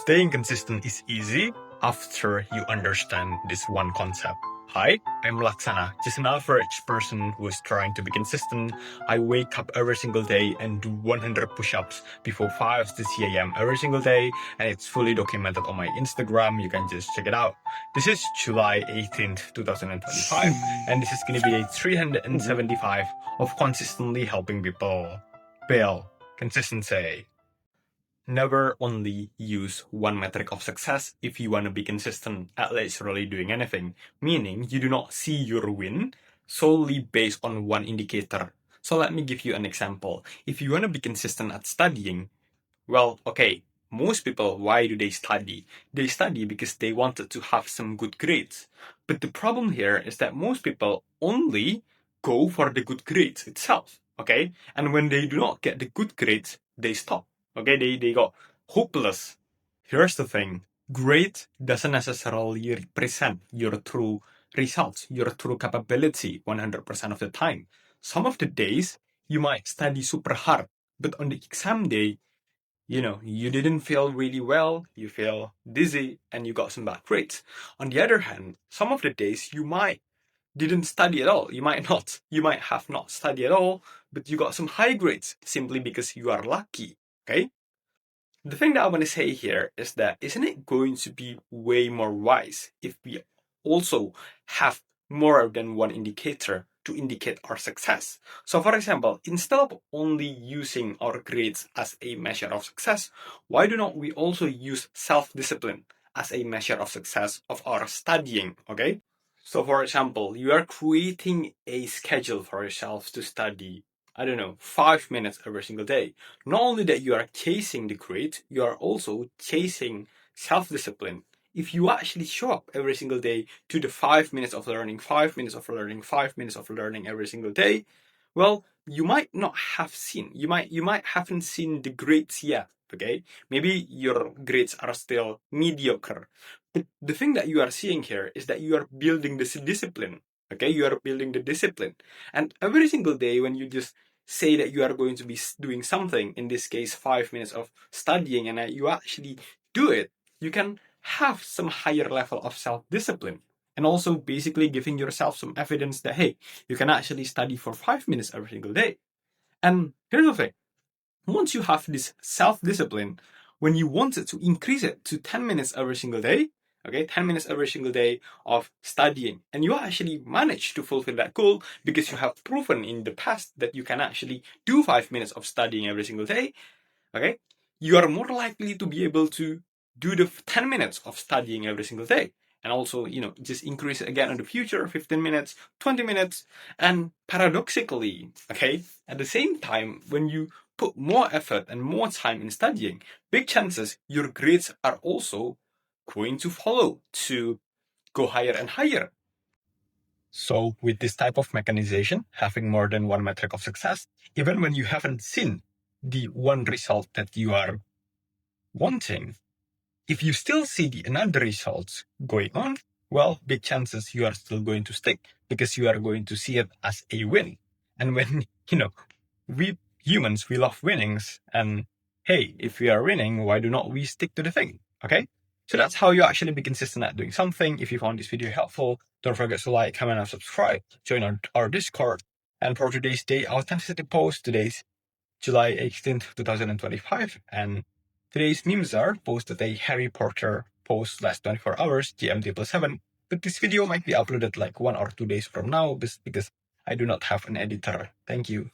Staying consistent is easy after you understand this one concept. Hi, I'm Laksana, just an average person who is trying to be consistent. I wake up every single day and do 100 push-ups before 5 a.m. every single day, and it's fully documented on my Instagram. You can just check it out. This is July 18th, 2025, and this is going to be day 375 of consistently helping people build consistency. Never only use one metric of success if you want to be consistent at literally doing anything, meaning you do not see your win solely based on one indicator. So let me give you an example. If you want to be consistent at studying, well, okay, most people, why do they study? They study because they wanted to have some good grades. But the problem here is that most people only go for the good grades itself, okay? And when they do not get the good grades, they stop. Okay, they got hopeless. Here's the thing. Grade doesn't necessarily represent your true results, your true capability 100% of the time. Some of the days, you might study super hard, but on the exam day, you didn't feel really well, you feel dizzy, and you got some bad grades. On the other hand, some of the days you might didn't study at all. You might have not studied at all, but you got some high grades simply because you are lucky. Okay? The thing that I want to say here is that isn't it going to be way more wise if we also have more than one indicator to indicate our success? So for example, instead of only using our grades as a measure of success, why do not we also use self-discipline as a measure of success of our studying, okay? So for example, you are creating a schedule for yourself to study 5 minutes every single day. Not only that you are chasing the grade, you are also chasing self-discipline. If you actually show up every single day to the 5 minutes of learning, 5 minutes of learning, 5 minutes of learning every single day, well, you might haven't seen the grades yet, okay? Maybe your grades are still mediocre. But the thing that you are seeing here is that you are building this discipline, okay? You are building the discipline. And every single day when you just say that you are going to be doing something, in this case 5 minutes of studying, and you actually do it, you can have some higher level of self-discipline. And also basically giving yourself some evidence that, hey, you can actually study for 5 minutes every single day. And here's the thing. Once you have this self-discipline, when you wanted to increase it to 10 minutes every single day, okay, 10 minutes every single day of studying, and you actually manage to fulfill that goal because you have proven in the past that you can actually do 5 minutes of studying every single day, okay, you are more likely to be able to do the 10 minutes of studying every single day. And also, just increase it again in the future, 15 minutes, 20 minutes. And paradoxically, okay, at the same time, when you put more effort and more time in studying, big chances your grades are also going to follow to go higher and higher. So with this type of mechanization, having more than one metric of success, even when you haven't seen the one result that you are wanting, if you still see the another results going on, well, big chances you are still going to stick because you are going to see it as a win. And when, we humans, we love winnings. And hey, if we are winning, why do not we stick to the thing? Okay? So that's how you actually be consistent at doing something. If you found this video helpful, don't forget to like, comment, and subscribe. Join our Discord. And for today's day authenticity post, today's July 18th, 2025. And today's memes are posted a Harry Potter post last 24 hours, GMT +7. But this video might be uploaded like 1 or 2 days from now because I do not have an editor. Thank you.